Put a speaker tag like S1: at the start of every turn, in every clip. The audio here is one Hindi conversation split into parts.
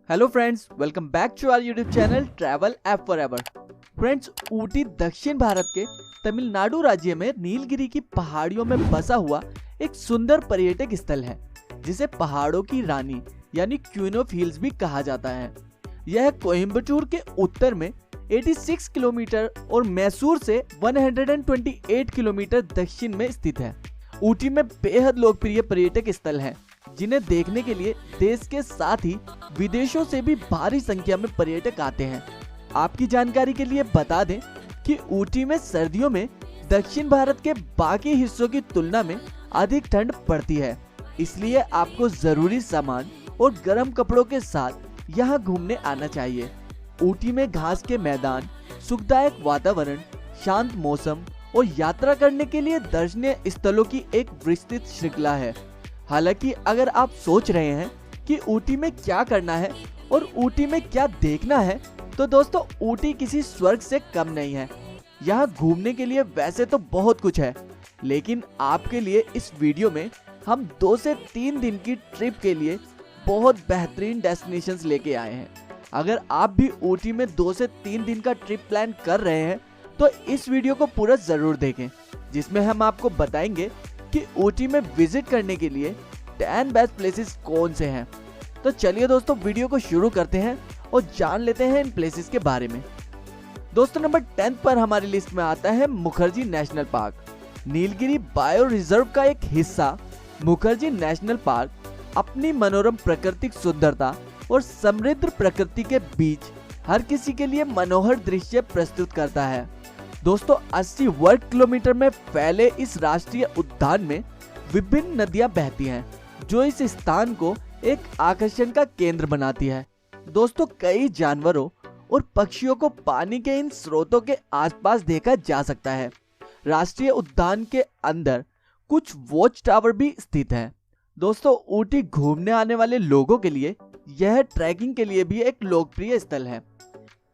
S1: Hello friends, welcome back to our YouTube channel travel app forever. Friends, Ooty दक्षिण भारत के तमिलनाडु राज्य में नीलगिरी की पहाड़ियों में बसा हुआ एक सुंदर पर्यटक स्थल है, जिसे पहाड़ों की रानी यानी क्वीन ऑफ हिल्स भी कहा जाता है। यह कोयम्बटूर के उत्तर में 86 किलोमीटर और मैसूर से 128 किलोमीटर दक्षिण में स्थित है। ऊटी में बेहद लोकप्रिय पर्यटक स्थल है, जिन्हें देखने के लिए देश के साथ ही विदेशों से भी भारी संख्या में पर्यटक आते हैं। आपकी जानकारी के लिए बता दें कि ऊटी में सर्दियों में दक्षिण भारत के बाकी हिस्सों की तुलना में अधिक ठंड पड़ती है, इसलिए आपको जरूरी सामान और गर्म कपड़ों के साथ यहाँ घूमने आना चाहिए। ऊटी में घास के मैदान, सुखदायक वातावरण, शांत मौसम और यात्रा करने के लिए दर्शनीय स्थलों की एक विस्तृत श्रृंखला है। हालांकि अगर आप सोच रहे हैं कि ऊटी में क्या करना है और ऊटी में क्या देखना है, तो दोस्तों ऊटी किसी स्वर्ग से कम नहीं है। यहाँ घूमने के लिए वैसे तो बहुत कुछ है, लेकिन आपके लिए इस वीडियो में हम 2 से 3 दिन की ट्रिप के लिए बहुत बेहतरीन डेस्टिनेशंस लेके आए हैं। अगर आप भी ऊटी में 2 से 3 दिन का ट्रिप प्लान कर रहे हैं तो इस वीडियो को पूरा जरूर देखें, जिसमें हम आपको बताएंगे कि ऊटी में विजिट करने के लिए 10 बेस्ट प्लेसेस कौन से हैं। तो चलिए दोस्तों, वीडियो को शुरू करते हैं और जान लेते हैं इन प्लेसेस के बारे में। दोस्तों, नंबर 10 पर हमारी लिस्ट में आता है Mukherjee national park. Nilgiri bio reserve का एक हिस्सा मुखर्जी नेशनल पार्क अपनी मनोरम प्राकृतिक सुंदरता और समृद्ध प्रकृति के बीच हर किसी के लिए मनोहर दृश्य प्रस्तुत करता है। दोस्तों, 80 वर्ग किलोमीटर में फैले इस राष्ट्रीय उद्यान में विभिन्न नदियां बहती हैं, जो इस स्थान को एक आकर्षण का केंद्र बनाती है। दोस्तों, कई जानवरों और पक्षियों को पानी के इन स्रोतों के आसपास देखा जा सकता है। राष्ट्रीय उद्यान के अंदर कुछ वॉच टावर भी स्थित हैं। दोस्तों, ऊटी घूमने आने वाले लोगों के लिए यह ट्रैकिंग के लिए भी एक लोकप्रिय स्थल है।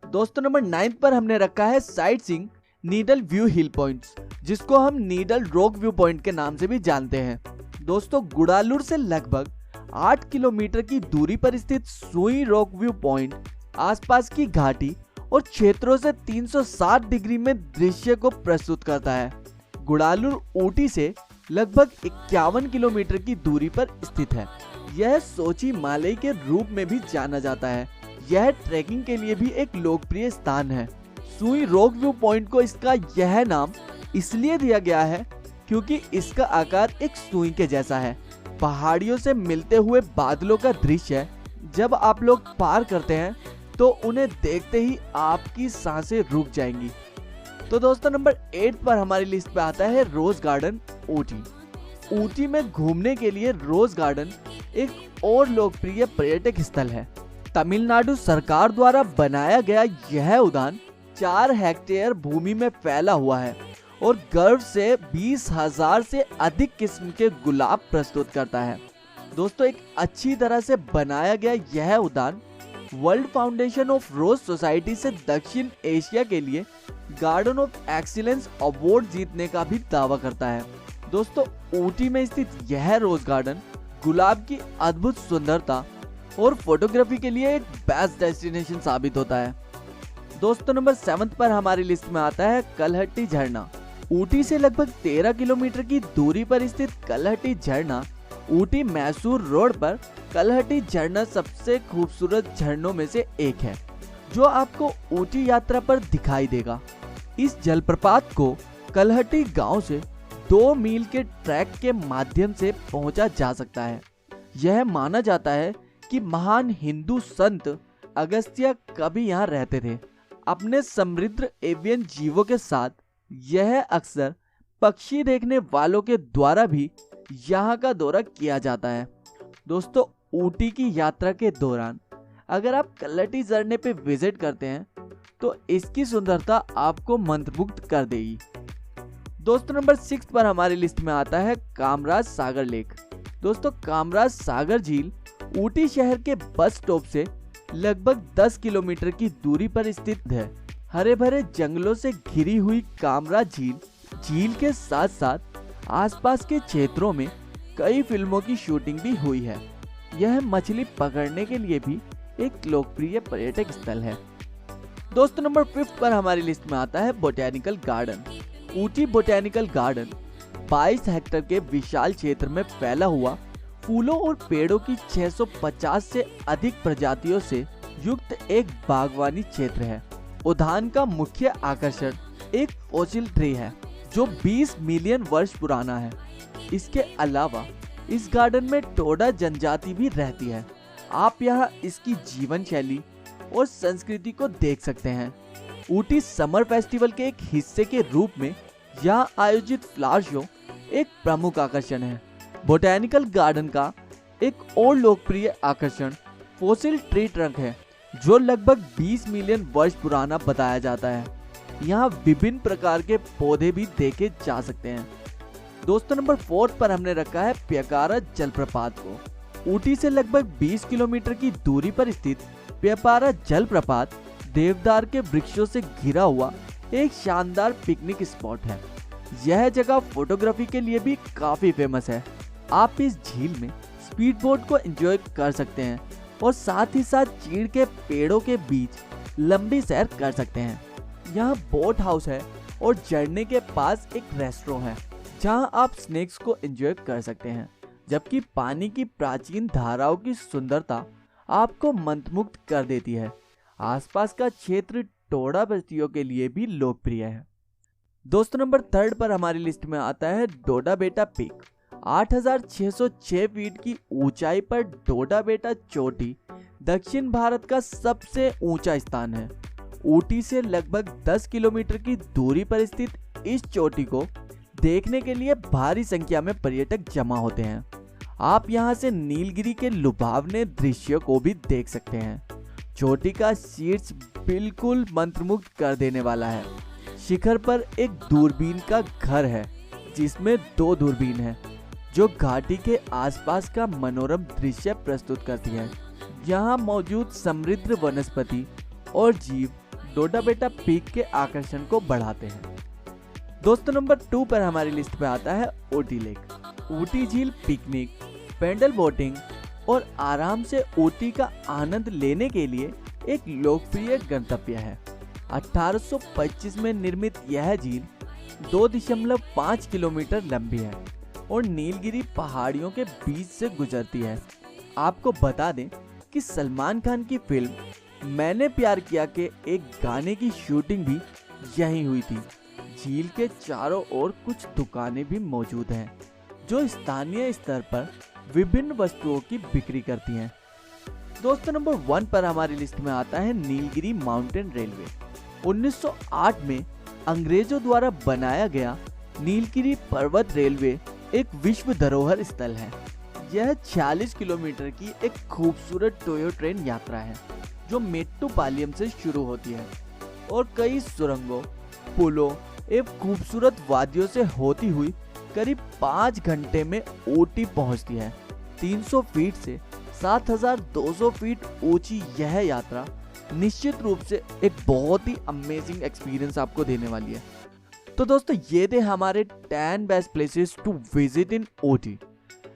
S1: दोस्तों, नंबर 9 पर हमने रखा है साइट सीइंग नीडल व्यू हिल पॉइंट्स, जिसको हम नीडल रॉक व्यू पॉइंट के नाम से भी जानते हैं। दोस्तों, गुड़ालूर से लगभग 8 किलोमीटर की दूरी पर स्थित सुई रॉक व्यू पॉइंट आसपास की घाटी और क्षेत्रों से 360 डिग्री में दृश्य को प्रस्तुत करता है। गुड़ालूर ऊटी से लगभग 51 किलोमीटर की दूरी पर स्थित है। यह सोची मालई के रूप में भी जाना जाता है। यह ट्रैकिंग के लिए भी एक लोकप्रिय स्थान है। सुई रॉक व्यू पॉइंट को इसका यह नाम इसलिए दिया गया है क्योंकि इसका आकार एक सुई के जैसा है। पहाड़ियों से मिलते हुए बादलों का दृश्य जब आप लोग पार करते हैं तो उन्हें देखते ही आपकी सांसें रुक जाएंगी। तो दोस्तों, नंबर 8 पर हमारी लिस्ट पे आता है रोज गार्डन ऊटी। ऊटी में घूमने के लिए रोज गार्डन एक और लोकप्रिय पर्यटक स्थल है। तमिलनाडु सरकार द्वारा बनाया गया यह उद्यान 4 हेक्टेयर भूमि में फैला हुआ है और गर्व से 20,000 से अधिक किस्म के गुलाब प्रस्तुत करता है। दोस्तों, एक अच्छी तरह से बनाया गया यह उद्यान world foundation of rose society से दक्षिण एशिया के लिए गार्डन ऑफ एक्सीलेंस अवार्ड जीतने का भी दावा करता है। दोस्तों, ऊटी में स्थित यह रोज गार्डन गुलाब की अद्भुत सुंदरता और फोटोग्राफी के लिए एक बेस्ट डेस्टिनेशन साबित होता है। दोस्तों, नंबर 7 पर हमारी लिस्ट में आता है कलहट्टी झरना। ऊटी से लगभग 13 किलोमीटर की दूरी पर स्थित कलहट्टी झरना ऊटी मैसूर रोड पर कलहट्टी झरना सबसे खूबसूरत झरनों में से एक है, जो आपको ऊटी यात्रा पर दिखाई देगा। इस जलप्रपात को कलहट्टी गांव से 2 मील के ट्रैक के माध्यम से पहुंचा जा सकता है। यह माना जाता है कि महान हिंदू संत अगस्त्य कभी यहाँ रहते थे। अपने समृद्ध एवियन जीवों के साथ यह अक्सर पक्षी देखने वालों के द्वारा भी यहाँ का दौरा किया जाता है। दोस्तों, ऊटी की यात्रा के दौरान अगर आप कलहट्टी झरने पे विजिट करते हैं तो इसकी सुंदरता आपको मंत्रमुग्ध कर देगी। दोस्तों, नंबर 6 पर हमारी लिस्ट में आता है कामराज सागर लेक। दोस्तों, कामराज सागर झील ऊटी शहर के बस स्टॉप से लगभग 10 किलोमीटर की दूरी पर स्थित है। हरे भरे जंगलों से घिरी हुई कामराज झील के साथ साथ आसपास के क्षेत्रों में कई फिल्मों की शूटिंग भी हुई है। यह मछली पकड़ने के लिए भी एक लोकप्रिय पर्यटक स्थल है। दोस्तों नंबर 5 पर हमारी लिस्ट में आता है botanical garden. Ooty botanical garden 22 hectare के विशाल क्षेत्र में फैला हुआ फूलों और पेड़ों की 650 से अधिक प्रजातियों से युक्त एक बागवानी क्षेत्र है। उद्यान का मुख्य आकर्षण एक फॉसिल ट्री है जो 20 मिलियन वर्ष पुराना है। इसके अलावा इस गार्डन में टोडा जनजाति भी रहती है। आप यहाँ इसकी जीवन शैली और संस्कृति को देख सकते हैं। ऊटी समर फेस्टिवल के एक हिस्से के रूप में यहाँ आयोजित फ्लावर शो एक प्रमुख आकर्षण है। बोटेनिकल गार्डन का एक और लोकप्रिय आकर्षण फॉसिल ट्री ट्रंक है जो लगभग 20 मिलियन वर्ष पुराना बताया जाता है। यहाँ विभिन्न प्रकार के पौधे भी देखे जा सकते हैं। दोस्तों नंबर 4 पर हमने रखा है प्यकारा जलप्रपात को। ऊटी से लगभग 20 किलोमीटर की दूरी पर स्थित प्यकारा जलप्रपात देवदार के वृक्षों से घिरा हुआ एक शानदार पिकनिक स्पॉट है। यह जगह फोटोग्राफी के लिए भी काफी फेमस है। आप इस झील में स्पीड बोट को एंजॉय कर सकते हैं और साथ ही साथ चीड़ के पेड़ों के बीच लंबी सैर कर सकते हैं। यहाँ बोट हाउस है और झरने के पास एक रेस्टोरेंट है जहां आप स्नैक्स को एंजॉय कर सकते हैं, जबकि पानी की प्राचीन धाराओं की सुंदरता आपको मंत्रमुग्ध कर देती है। आसपास का क्षेत्र टोडा बस्तियों के लिए भी लोकप्रिय है। दोस्तों नंबर 3 पर हमारी लिस्ट में आता है डोडा बेटा पीक। 8606 फीट की ऊंचाई पर डोडा बेटा चोटी दक्षिण भारत का सबसे ऊंचा स्थान है। ऊटी से लगभग 10 किलोमीटर की दूरी पर स्थित इस चोटी को देखने के लिए भारी संख्या में पर्यटक जमा होते हैं। आप यहां से नीलगिरी के लुभावने दृश्यों को भी देख सकते हैं। चोटी का शीर्ष बिल्कुल मंत्रमुग्ध कर देने वाला है। शिखर पर एक दूरबीन का घर है जिसमें 2 दूरबीन है जो घाटी के आसपास का मनोरम दृश्य प्रस्तुत करती है। यहाँ मौजूद समृद्ध वनस्पति और जीव डोडा बेटा पीक के आकर्षण को बढ़ाते हैं। दोस्तों नंबर 2 पर हमारी लिस्ट पे आता है ऊटी लेक। ऊटी झील पिकनिक, पैडल बोटिंग और आराम से ऊटी का आनंद लेने के लिए एक लोकप्रिय गंतव्य है। 1825 में निर्मित यह झील 2.5 किलोमीटर लंबी है और नीलगिरी पहाड़ियों के बीच से गुजरती है। आपको बता दें कि सलमान खान की फिल्म मैंने प्यार किया के एक गाने की शूटिंग भी यहीं हुई थी। झील के चारों ओर कुछ दुकानें भी मौजूद हैं जो स्थानीय स्तर पर विभिन्न वस्तुओं की बिक्री करती हैं। दोस्तों नंबर 1 पर हमारी लिस्ट में आता है नीलगिरी माउंटेन रेलवे। 1908 में अंग्रेजों द्वारा बनाया गया नीलगिरी पर्वत रेलवे एक विश्व धरोहर स्थल है। यह 46 किलोमीटर की एक खूबसूरत टोयो ट्रेन यात्रा है जो मेट्टुपालयम से शुरू होती है और कई सुरंगों, पुलों एवं खूबसूरत वादियों से होती हुई करीब 5 घंटे में ऊटी पहुंचती है। 300 फीट से 7200 फीट ऊंची यह यात्रा निश्चित रूप से एक बहुत ही अमेजिंग एक्सपीरियंस आपको देने वाली है। तो दोस्तों ये थे हमारे 10 best places to visit in Ooty.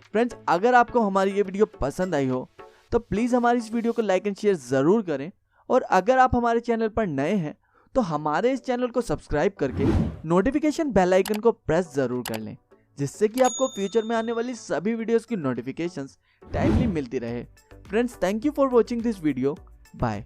S1: Friends, अगर आपको हमारी ये वीडियो पसंद आई हो तो प्लीज़ हमारी इस वीडियो को लाइक एंड शेयर ज़रूर करें, और अगर आप हमारे चैनल पर नए हैं तो हमारे इस चैनल को सब्सक्राइब करके नोटिफिकेशन बेल आइकन को प्रेस ज़रूर कर लें, जिससे कि आपको फ्यूचर में आने वाली सभी वीडियोस की नोटिफिकेशंस टाइमली मिलती रहे। Friends, thank you for watching this video. Bye.